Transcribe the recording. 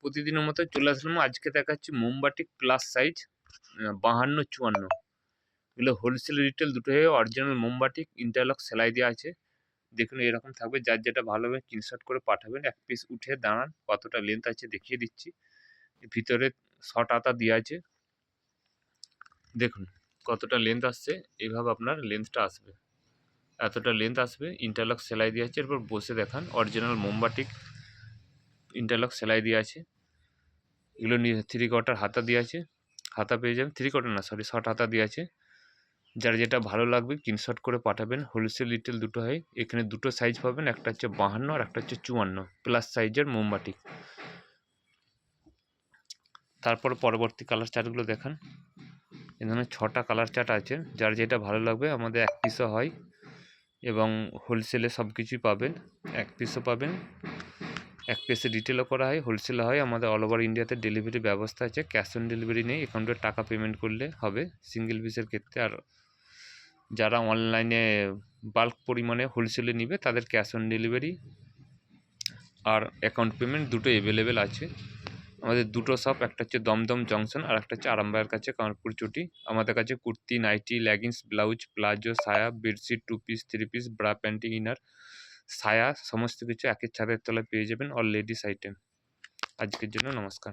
প্রতিদিনের মতো চলে আসলাম। আজকে দেখাচ্ছি মোমবাটি প্লাস সাইজ 52-54, এগুলো হোলসেল রিটেল দুটোই অরিজিনাল মোমবাটি, ইন্টারলক সেলাই দেওয়া আছে। দেখুন এরকম থাকবে, যার যেটা ভালো হবে স্ক্রিনশট করে পাঠাবেন। এক পিস উঠে দাঁড়ান, কতটা লেন্থ আছে দেখিয়ে দিচ্ছি। ভিতরে শর্ট হাতা দেওয়া আছে, দেখুন কতটা লেন্থ আসছে। এইভাবে আপনার লেন্থটা আসবে, এতটা লেন্থ আসবে। ইন্টারলক সেলাই দেওয়া আছে, এরপর বসে দেখান। অরিজিনাল মোমবাটিক ইন্টারলক সেলাই দেওয়া আছে। এগুলো নিয়ে 3/4 হাতা দেওয়া আছে, হাতা পেয়ে যাবেন। 3/4 না, সরি, শর্ট হাতা দেওয়া আছে। যার যেটা ভালো লাগবে স্ক্রিনশট করে পাঠাবেন। হোলসেল রিটেল দুটো হয়, এখানে দুটো সাইজ পাবেন, একটা হচ্ছে 52 আর একটা হচ্ছে 54 প্লাস সাইজের মোমবাটি। তারপর পরবর্তী কালার চার্টগুলো দেখান। এখানে 6টা কালার চার্ট আছে, যার যেটা ভালো লাগবে। আমাদের এক পিসও হয় এবং হোলসেলে সব কিছুই পাবেন। এক পিসও পাবেন, এক পিসে রিটেলও করা হয়, হোলসেলও হয়। আমাদের অল ওভার ইন্ডিয়াতে ডেলিভারি ব্যবস্থা আছে। ক্যাশ অন ডেলিভারি নেই, অ্যাকাউন্টে টাকা পেমেন্ট করলে হবে সিঙ্গেল পিসের ক্ষেত্রে। আর যারা অনলাইনে বাল্ক পরিমাণে হোলসেলে নেবে তাদের ক্যাশ অন ডেলিভারি আর অ্যাকাউন্ট পেমেন্ট দুটো অ্যাভেলেবেল আছে। আমাদের দুটো শপ, একটা হচ্ছে দমদম জংশন আর একটা হচ্ছে আরামবাগের কাছে কামারপুর চটি। আমাদের কাছে kurti, nighty, leggings, blouse, palazzo, সায়া, bedsheet, 2 piece, 3 piece, bra, panty, inner, সায়া, সমস্ত কিছু একের ছাদের তলায় পেয়ে যাবেন। All ladies item. আজকের জন্য নমস্কার।